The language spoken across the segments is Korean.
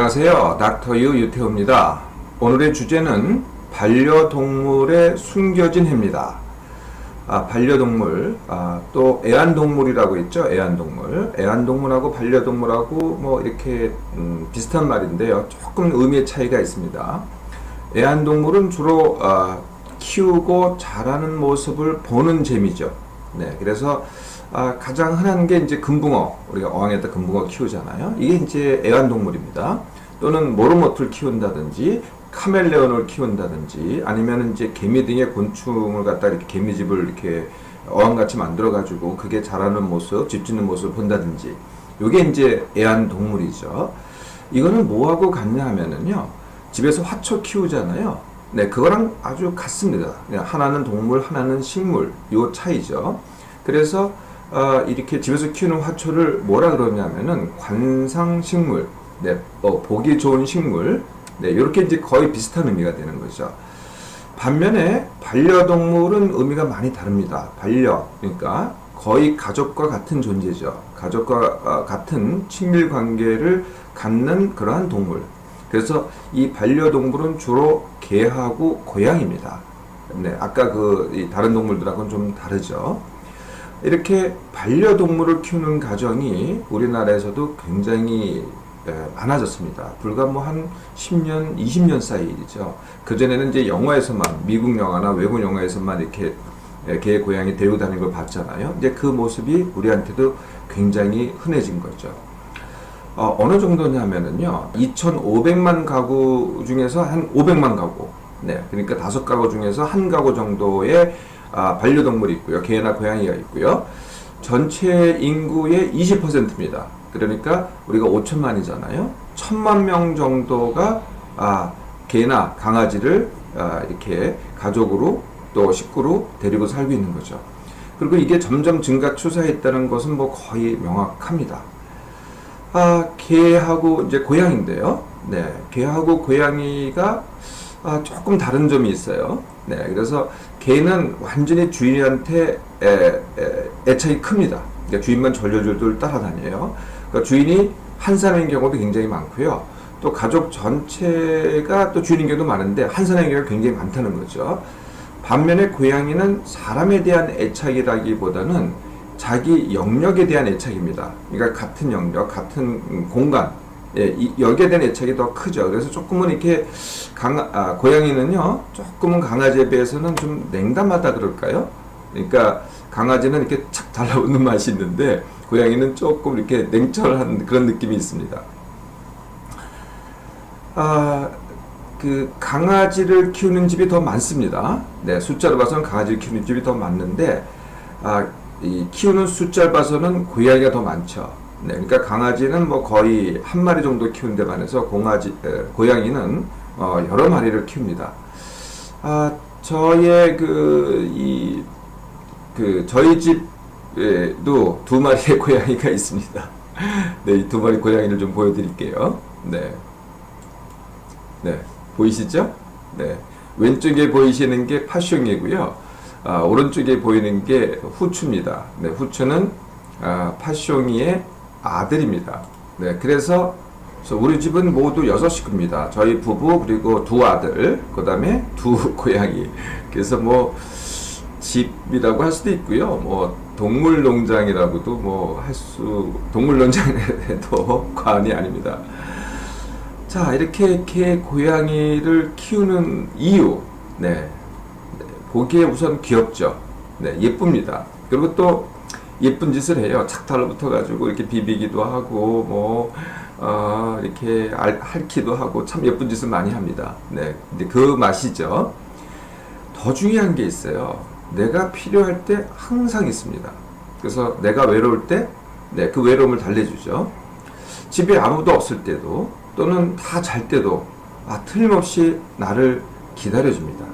안녕하세요. 닥터 유 유태호입니다. 오늘의 주제는 반려동물의 숨겨진 해입니다. 반려동물, 또 애완동물이라고 있죠. 애완동물. 애완동물하고 반려동물하고 뭐 이렇게 비슷한 말인데요. 조금 의미의 차이가 있습니다. 애완동물은 주로 키우고 자라는 모습을 보는 재미죠. 네, 그래서 가장 흔한 게 이제 금붕어, 우리가 어항에다 금붕어 키우잖아요. 이게 이제 애완동물입니다. 또는 모르모트를 키운다든지 카멜레온을 키운다든지 아니면 이제 개미 등의 곤충을 갖다 이렇게 개미집을 이렇게 어항같이 만들어가지고 그게 자라는 모습, 집 짓는 모습을 본다든지, 이게 이제 애완동물이죠. 이거는 뭐하고 같냐 하면은요, 집에서 화초 키우잖아요. 네, 그거랑 아주 같습니다. 하나는 동물, 하나는 식물, 요 차이죠. 그래서 이렇게 집에서 키우는 화초를 뭐라 그러냐면은 관상식물, 네, 보기 좋은 식물, 네, 이렇게 이제 거의 비슷한 의미가 되는 거죠. 반면에 반려동물은 의미가 많이 다릅니다. 반려, 그러니까 거의 가족과 같은 존재죠. 가족과 같은 친밀 관계를 갖는 그러한 동물. 그래서 이 반려동물은 주로 개하고 고양이입니다. 네, 아까 이 다른 동물들하고는 좀 다르죠. 이렇게 반려동물을 키우는 가정이 우리나라에서도 굉장히 많아졌습니다. 불과 뭐 한 10년, 20년 사이 일이죠. 그전에는 이제 영화에서만, 미국 영화나 외국 영화에서만 이렇게 개, 고양이 데리고 다니는 걸 봤잖아요. 이제 그 모습이 우리한테도 굉장히 흔해진 거죠. 어느 정도냐면은요, 2,500만 가구 중에서 한 500만 가구, 네, 그러니까 5가구 중에서 한 가구 정도의 반려동물이 있고요. 개나 고양이가 있고요. 전체 인구의 20%입니다. 그러니까 우리가 5천만이잖아요. 1,000만 명 정도가 개나 강아지를 이렇게 가족으로 또 식구로 데리고 살고 있는 거죠. 그리고 이게 점점 증가 추세에 있다는 것은 뭐 거의 명확합니다. 개하고 이제 고양인데요. 네, 개하고 고양이가 조금 다른 점이 있어요. 네, 그래서 개는 완전히 주인한테 애착이 큽니다. 그러니까 주인만 졸졸졸 따라다녀요. 그러니까 주인이 한 사람인 경우도 굉장히 많고요. 또 가족 전체가 또 주인인 경우도 많은데 한 사람인 경우가 굉장히 많다는 거죠. 반면에 고양이는 사람에 대한 애착이라기보다는 자기 영역에 대한 애착입니다. 그러니까 같은 영역, 같은 공간, 여기에 대한 애착이 더 크죠. 그래서 조금은 이렇게 고양이는요, 조금은 강아지에 비해서는 좀 냉담하다 그럴까요? 그러니까 강아지는 이렇게 착 달라붙는 맛이 있는데 고양이는 조금 이렇게 냉철한 그런 느낌이 있습니다. 강아지를 키우는 집이 더 많습니다. 네, 숫자로 봐서는 강아지를 키우는 집이 더 많는데, 이 키우는 숫자를 봐서는 고양이가 더 많죠. 네, 그러니까 강아지는 뭐 거의 한 마리 정도 키우는 데 반해서 고양이는 여러 마리를 키웁니다. 저의 저희 집에도 2마리의 고양이가 있습니다. 네, 이 2마리 고양이를 좀 보여드릴게요. 네. 네, 보이시죠? 네. 왼쪽에 보이시는 게 파숑이고요. 오른쪽에 보이는 게 후추입니다. 네, 후추는 파숑이의 아들입니다. 네, 그래서 우리 집은 모두 6식구입니다. 저희 부부, 그리고 2 아들, 그 다음에 2 고양이. 그래서 뭐 집이라고 할 수도 있고요. 뭐 동물농장이라고도 뭐 동물농장에도 과언이 아닙니다. 자, 이렇게 개, 고양이를 키우는 이유, 네, 보기에 우선 귀엽죠. 네, 예쁩니다. 그리고 또 예쁜 짓을 해요. 착 달라붙어가지고 이렇게 비비기도 하고 이렇게 핥기도 하고 참 예쁜 짓을 많이 합니다. 네, 근데 그 맛이죠. 더 중요한 게 있어요. 내가 필요할 때 항상 있습니다. 그래서 내가 외로울 때, 네, 그 외로움을 달래주죠. 집에 아무도 없을 때도, 또는 다 잘 때도 틀림없이 나를 기다려줍니다.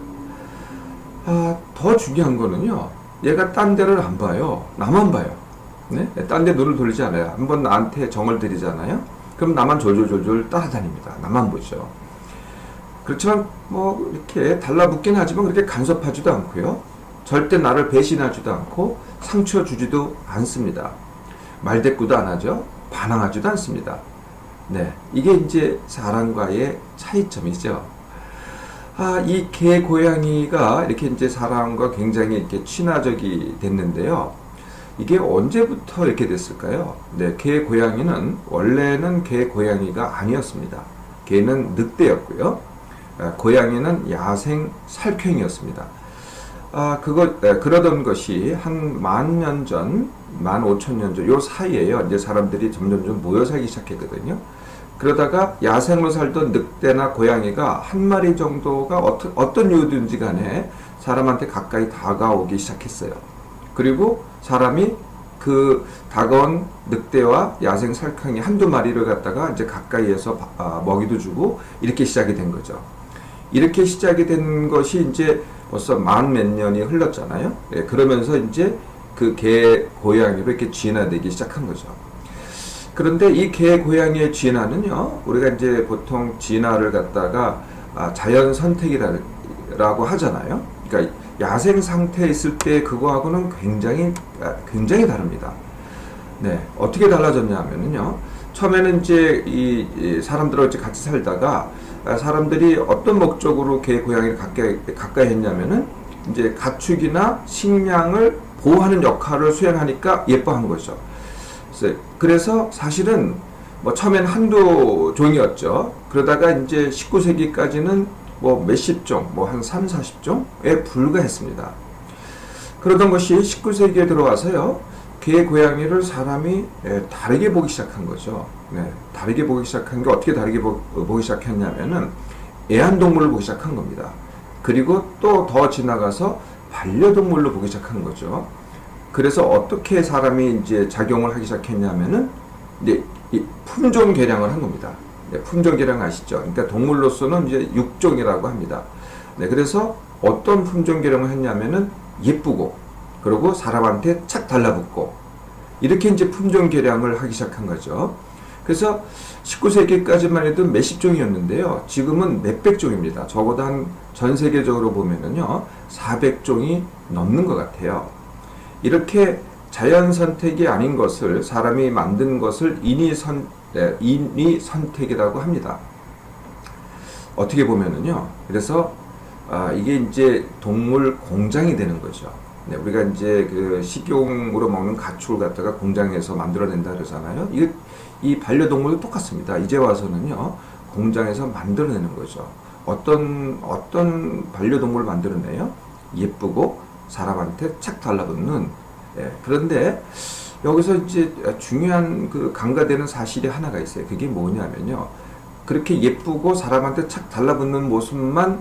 더 중요한 거는요, 얘가 딴 데를 안 봐요. 나만 봐요. 네? 딴 데 눈을 돌리지 않아요. 한번 나한테 정을 들이잖아요. 그럼 나만 졸졸졸졸 따라다닙니다. 나만 보죠. 그렇지만 뭐 이렇게 달라붙긴 하지만 그렇게 간섭하지도 않고요. 절대 나를 배신하지도 않고 상처 주지도 않습니다. 말대꾸도 안 하죠. 반항하지도 않습니다. 네, 이게 이제 사람과의 차이점이죠. 이 개 고양이가 이렇게 이제 사람과 굉장히 이렇게 친화적이 됐는데요. 이게 언제부터 이렇게 됐을까요? 네, 개 고양이는 원래는 개 고양이가 아니었습니다. 개는 늑대였고요. 고양이는 야생 살쾡이었습니다. 그러던 것이 한 10,000년 전, 15,000년 전, 요 사이에요. 이제 사람들이 점점 모여 살기 시작했거든요. 그러다가 야생으로 살던 늑대나 고양이가 한 마리 정도가 어떤 이유든지 간에 사람한테 가까이 다가오기 시작했어요. 그리고 사람이 그 다가온 늑대와 야생 살쾡이 한두 마리를 갖다가 이제 가까이에서 먹이도 주고 이렇게 시작이 된 거죠. 이렇게 시작이 된 것이 이제 벌써 만 몇 년이 흘렀잖아요. 예, 그러면서 이제 그 개 고양이로 이렇게 진화되기 시작한 거죠. 그런데 이 개 고양이의 진화는요, 우리가 이제 보통 진화를 갖다가 자연 선택이라고 하잖아요. 그러니까 야생 상태에 있을 때 그거하고는 굉장히 다릅니다. 네, 어떻게 달라졌냐면요, 처음에는 이제 이 사람들하고 같이 살다가 사람들이 어떤 목적으로 개 고양이를 가까이 했냐면은 이제 가축이나 식량을 보호하는 역할을 수행하니까 예뻐한 거죠. 그래서 사실은 뭐 처음엔 한두 종이었죠. 그러다가 이제 19세기까지는 뭐 몇십 종, 뭐 한 3, 40종에 불과했습니다. 그러던 것이 19세기에 들어와서요, 개 고양이를 사람이 다르게 보기 시작한 거죠. 네, 다르게 보기 시작한 게 어떻게 다르게 보기 시작했냐면은 애완동물을 보기 시작한 겁니다. 그리고 또 더 지나가서 반려동물로 보기 시작한 거죠. 그래서 어떻게 사람이 이제 작용을 하기 시작했냐면은 이제 이 품종 개량을 한 겁니다. 네, 품종 개량 아시죠? 그러니까 동물로서는 이제 육종이라고 합니다. 네, 그래서 어떤 품종 개량을 했냐면은 예쁘고, 그리고 사람한테 착 달라붙고, 이렇게 이제 품종 개량을 하기 시작한 거죠. 그래서 19세기까지만 해도 몇십 종이었는데요. 지금은 몇백 종입니다. 적어도 전 세계적으로 보면은요, 400종이 넘는 것 같아요. 이렇게 자연 선택이 아닌 것을, 사람이 만든 것을 인위 선택이라고 합니다. 어떻게 보면은요, 그래서 이게 이제 동물 공장이 되는 거죠. 네, 우리가 이제 그 식용으로 먹는 가축을 갖다가 공장에서 만들어낸다 그러잖아요. 이 반려동물도 똑같습니다. 이제 와서는요, 공장에서 만들어내는 거죠. 어떤 반려동물을 만들어내요? 예쁘고 사람한테 착 달라붙는. 그런데 여기서 이제 중요한 그 간과되는 사실이 하나가 있어요. 그게 뭐냐면요, 그렇게 예쁘고 사람한테 착 달라붙는 모습만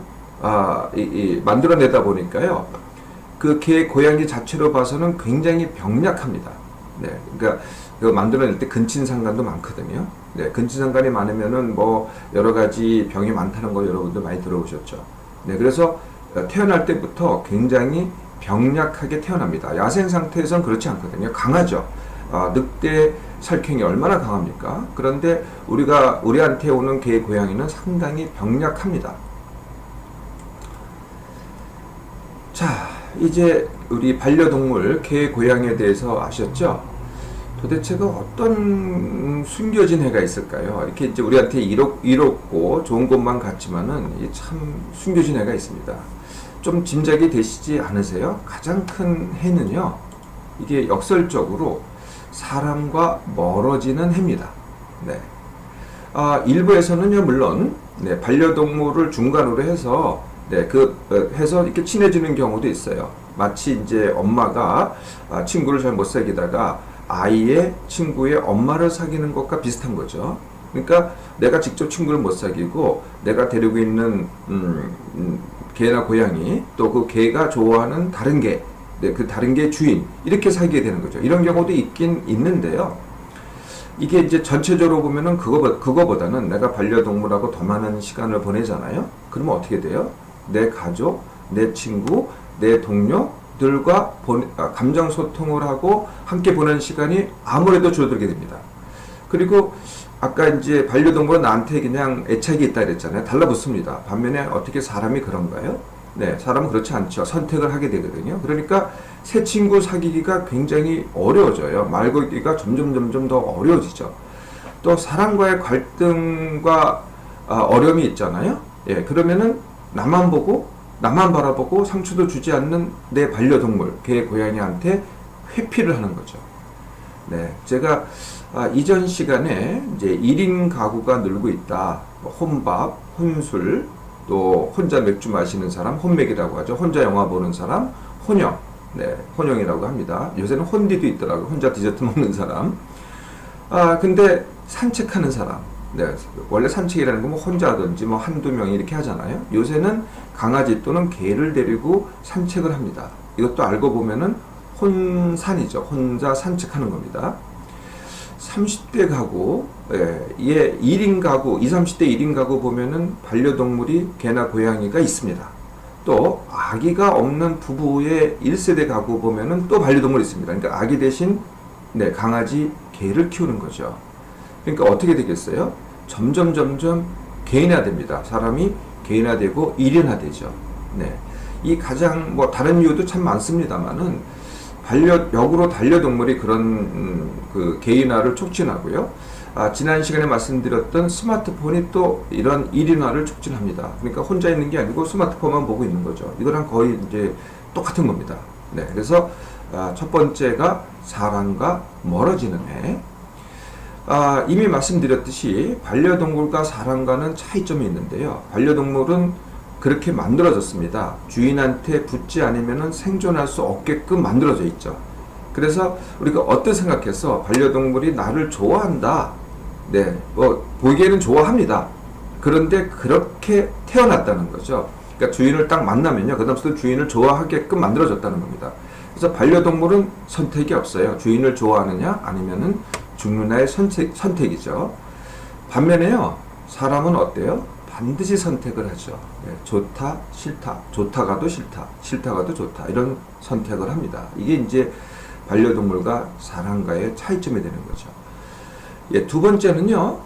만들어내다 보니까요, 그 개 고양이 자체로 봐서는 굉장히 병약합니다. 네, 그러니까 그 만들어낼 때 근친상간도 많거든요. 네, 근친상간이 많으면은 뭐 여러 가지 병이 많다는 거 여러분들 많이 들어보셨죠. 네, 그래서 태어날 때부터 굉장히 병약하게 태어납니다. 야생 상태에서는 그렇지 않거든요. 강하죠. 늑대 살쾡이 얼마나 강합니까? 그런데 우리한테 오는 개 고양이는 상당히 병약합니다. 자, 이제 우리 반려동물 개 고양이에 대해서 아셨죠? 도대체가 어떤 숨겨진 해가 있을까요? 이렇게 이제 우리한테 이롭고 좋은 것만 같지만은 참 숨겨진 해가 있습니다. 좀 짐작이 되시지 않으세요? 가장 큰 해는요, 이게 역설적으로 사람과 멀어지는 해입니다. 네. 일부에서는요, 물론, 네, 반려동물을 중간으로 해서, 네, 해서 이렇게 친해지는 경우도 있어요. 마치 이제 엄마가 친구를 잘 못 사귀다가 아이의 친구의 엄마를 사귀는 것과 비슷한 거죠. 그러니까 내가 직접 친구를 못 사귀고 내가 데리고 있는 개나 고양이, 또 그 개가 좋아하는 다른 개, 네, 그 다른 개의 주인, 이렇게 사귀게 되는 거죠. 이런 경우도 있긴 있는데요. 이게 이제 전체적으로 보면은 그거보다는 내가 반려동물하고 더 많은 시간을 보내잖아요. 그러면 어떻게 돼요? 내 가족, 내 친구, 내 동료들과 감정 소통을 하고 함께 보내는 시간이 아무래도 줄어들게 됩니다. 그리고 아까 이제 반려동물은 나한테 그냥 애착이 있다 그랬잖아요. 달라붙습니다. 반면에 어떻게 사람이 그런가요? 네, 사람은 그렇지 않죠. 선택을 하게 되거든요. 그러니까 새 친구 사귀기가 굉장히 어려워져요. 말 걸기가 점점 더 어려워지죠. 또 사람과의 갈등과 어려움이 있잖아요. 예, 그러면은 나만 보고 나만 바라보고 상처도 주지 않는 내 반려동물, 개, 고양이한테 회피를 하는 거죠. 네, 제가 이전 시간에 이제 1인 가구가 늘고 있다. 뭐 혼밥, 혼술, 또 혼자 맥주 마시는 사람, 혼맥이라고 하죠. 혼자 영화 보는 사람, 혼영. 네, 혼영이라고 합니다. 요새는 혼디도 있더라고요. 혼자 디저트 먹는 사람. 근데 산책하는 사람. 네, 원래 산책이라는 건 뭐 혼자 하든지 뭐 한두 명이 이렇게 하잖아요. 요새는 강아지 또는 개를 데리고 산책을 합니다. 이것도 알고 보면은 혼산이죠. 혼자 산책하는 겁니다. 30대 가구, 예, 1인 가구, 20, 30대 1인 가구 보면은 반려동물이 개나 고양이가 있습니다. 또 아기가 없는 부부의 1세대 가구 보면은 또 반려동물이 있습니다. 그러니까 아기 대신 네, 강아지, 개를 키우는 거죠. 그러니까 어떻게 되겠어요? 점점 개인화됩니다. 사람이 개인화되고 일인화되죠. 네. 이 가장 뭐 다른 이유도 참 많습니다만은 역으로 반려동물이 그런 그 개인화를 촉진하고요. 지난 시간에 말씀드렸던 스마트폰이 또 이런 일인화를 촉진합니다. 그러니까 혼자 있는 게 아니고 스마트폰만 보고 있는 거죠. 이거랑 거의 이제 똑같은 겁니다. 네. 그래서 첫 번째가 사람과 멀어지는 해. 이미 말씀드렸듯이 반려동물과 사람과는 차이점이 있는데요. 반려동물은 그렇게 만들어졌습니다. 주인한테 붙지 않으면 생존할 수 없게끔 만들어져 있죠. 그래서 우리가 어떻게 생각해서 반려동물이 나를 좋아한다. 네, 뭐 보기에는 좋아합니다. 그런데 그렇게 태어났다는 거죠. 그러니까 주인을 딱 만나면요, 그다음부터 주인을 좋아하게끔 만들어졌다는 겁니다. 그래서 반려동물은 선택이 없어요. 주인을 좋아하느냐 아니면은 죽느냐의 선택이죠. 반면에요, 사람은 어때요? 반드시 선택을 하죠. 네, 좋다, 싫다, 좋다가도 싫다, 싫다가도 좋다, 이런 선택을 합니다. 이게 이제 반려동물과 사람과의 차이점이 되는 거죠. 예, 두 번째는요,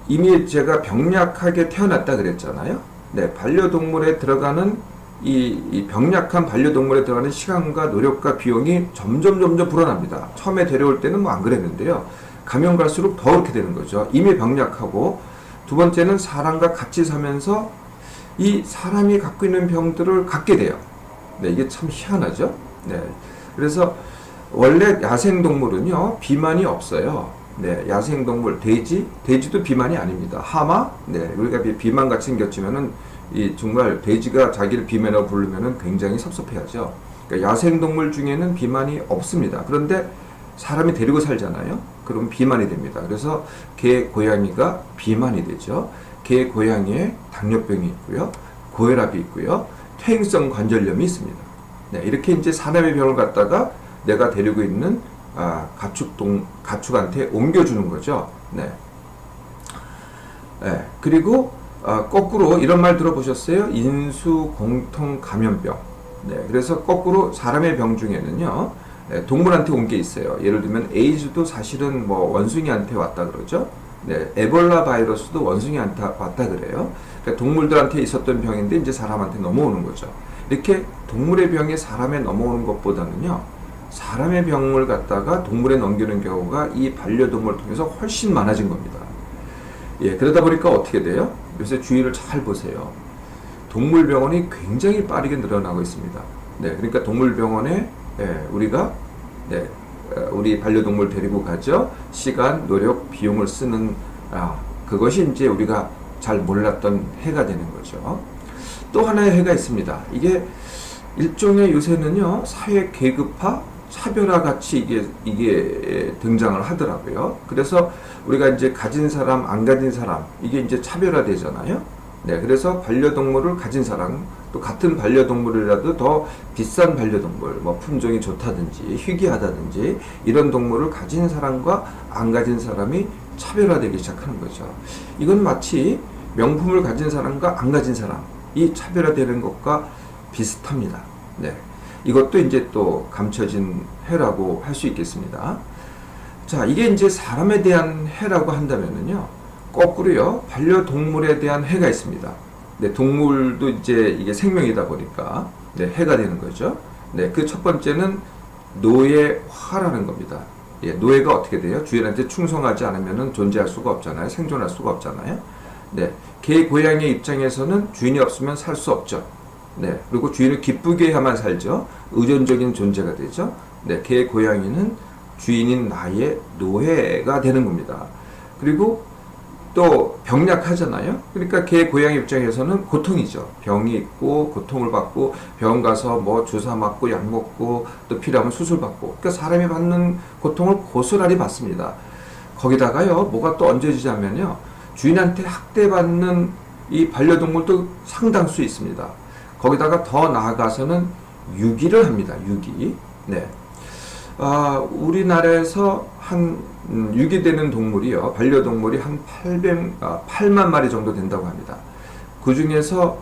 이미 제가 병약하게 태어났다 그랬잖아요. 네, 반려동물에 들어가는 이 병약한 반려동물에 들어가는 시간과 노력과 비용이 점점 불어납니다. 처음에 데려올 때는 뭐 안 그랬는데요. 가면 갈수록 더 그렇게 되는 거죠. 이미 병약하고, 두 번째는 사람과 같이 사면서 이 사람이 갖고 있는 병들을 갖게 돼요. 네, 이게 참 희한하죠. 네, 그래서 원래 야생동물은요, 비만이 없어요. 네, 야생동물, 돼지도 비만이 아닙니다. 하마, 네, 우리가 비만같이 생겼지만은 정말 돼지가 자기를 비만이라고 부르면은 굉장히 섭섭해하죠. 그러니까 야생동물 중에는 비만이 없습니다. 그런데 사람이 데리고 살잖아요. 그럼 비만이 됩니다. 그래서 개, 고양이가 비만이 되죠. 개, 고양이에 당뇨병이 있고요, 고혈압이 있고요, 퇴행성 관절염이 있습니다. 네, 이렇게 이제 사람의 병을 갖다가 내가 데리고 있는 가축한테 옮겨주는 거죠. 네. 네. 그리고 거꾸로 이런 말 들어보셨어요? 인수 공통 감염병. 네. 그래서 거꾸로 사람의 병 중에는요, 동물한테 온 게 있어요. 예를 들면 에이즈도 사실은 뭐 원숭이한테 왔다 그러죠. 네. 에볼라 바이러스도 원숭이한테 왔다 그래요. 그러니까 동물들한테 있었던 병인데 이제 사람한테 넘어오는 거죠. 이렇게 동물의 병이 사람에 넘어오는 것보다는요, 사람의 병을 갖다가 동물에 넘기는 경우가 이 반려동물을 통해서 훨씬 많아진 겁니다. 예, 그러다 보니까 어떻게 돼요? 요새 주위를 잘 보세요. 동물병원이 굉장히 빠르게 늘어나고 있습니다. 네, 그러니까 동물병원에 우리가 우리 반려동물 데리고 가죠. 시간, 노력, 비용을 쓰는 그것이 이제 우리가 잘 몰랐던 해가 되는 거죠. 또 하나의 해가 있습니다. 이게 일종의 요새는요, 사회 계급화, 차별화 같이 이게 등장을 하더라고요. 그래서 우리가 이제 가진 사람, 안 가진 사람, 이게 이제 차별화 되잖아요. 네, 그래서 반려동물을 가진 사람, 또 같은 반려동물이라도 더 비싼 반려동물, 뭐 품종이 좋다든지 희귀하다든지 이런 동물을 가진 사람과 안 가진 사람이 차별화되기 시작하는 거죠. 이건 마치 명품을 가진 사람과 안 가진 사람이 차별화되는 것과 비슷합니다. 네, 이것도 이제 또 감춰진 해라고 할 수 있겠습니다. 자, 이게 이제 사람에 대한 해라고 한다면은요, 거꾸로요, 반려동물에 대한 해가 있습니다. 네, 동물도 이제 이게 생명이다 보니까 네, 해가 되는 거죠. 네, 그 첫 번째는 노예화라는 겁니다. 예, 노예가 어떻게 돼요? 주인한테 충성하지 않으면 존재할 수가 없잖아요. 생존할 수가 없잖아요. 네, 개, 고양이 입장에서는 주인이 없으면 살 수 없죠. 네, 그리고 주인을 기쁘게 해야만 살죠. 의존적인 존재가 되죠. 네, 개, 고양이는 주인인 나의 노예가 되는 겁니다. 그리고 또 병약하잖아요. 그러니까 개, 고양이 입장에서는 고통이죠. 병이 있고 고통을 받고 병원 가서 뭐 주사 맞고 약 먹고 또 필요하면 수술 받고, 그러니까 사람이 받는 고통을 고스란히 받습니다. 거기다가요, 뭐가 또 얹어지자면요, 주인한테 학대받는 이 반려동물도 상당수 있습니다. 거기다가 더 나아가서는 유기를 합니다. 유기. 네. 우리나라에서 유기되는 동물이요, 반려동물이 한 8만 마리 정도 된다고 합니다. 그 중에서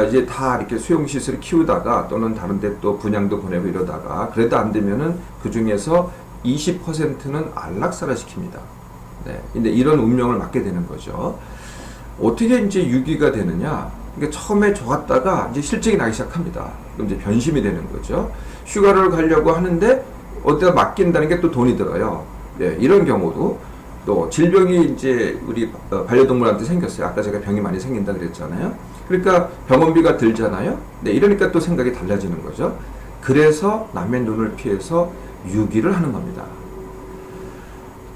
이제 다 이렇게 수용시설을 키우다가 또는 다른데 또 분양도 보내고 이러다가 그래도 안 되면은 그 중에서 20%는 안락사를 시킵니다. 네. 근데 이런 운명을 맞게 되는 거죠. 어떻게 이제 유기가 되느냐? 그러니까 처음에 좋았다가 이제 실증이 나기 시작합니다. 그럼 이제 변심이 되는 거죠. 휴가를 가려고 하는데 어디다 맡긴다는 게 또 돈이 들어요. 네, 이런 경우도, 또 질병이 이제 우리 반려동물한테 생겼어요. 아까 제가 병이 많이 생긴다 그랬잖아요. 그러니까 병원비가 들잖아요. 네, 이러니까 또 생각이 달라지는 거죠. 그래서 남의 눈을 피해서 유기를 하는 겁니다.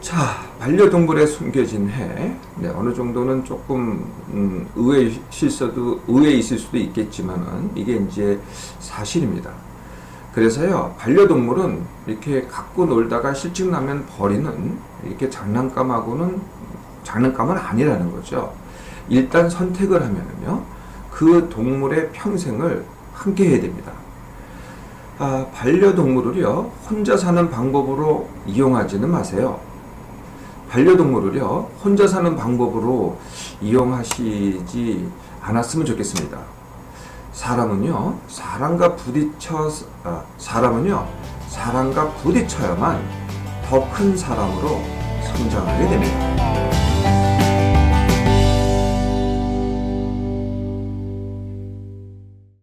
자, 반려동물의 숨겨진 해. 네, 어느 정도는 조금 의외에 있을 수도 있겠지만은 이게 이제 사실입니다. 그래서요, 반려동물은 이렇게 갖고 놀다가 실증 나면 버리는 이렇게 장난감은 아니라는 거죠. 일단 선택을 하면은요, 그 동물의 평생을 함께 해야 됩니다. 반려동물을요, 혼자 사는 방법으로 이용하지는 마세요. 반려동물을요, 혼자 사는 방법으로 이용하시지 않았으면 좋겠습니다. 사람은요, 사람과 부딪혀야만 더 큰 사람으로 성장하게 됩니다.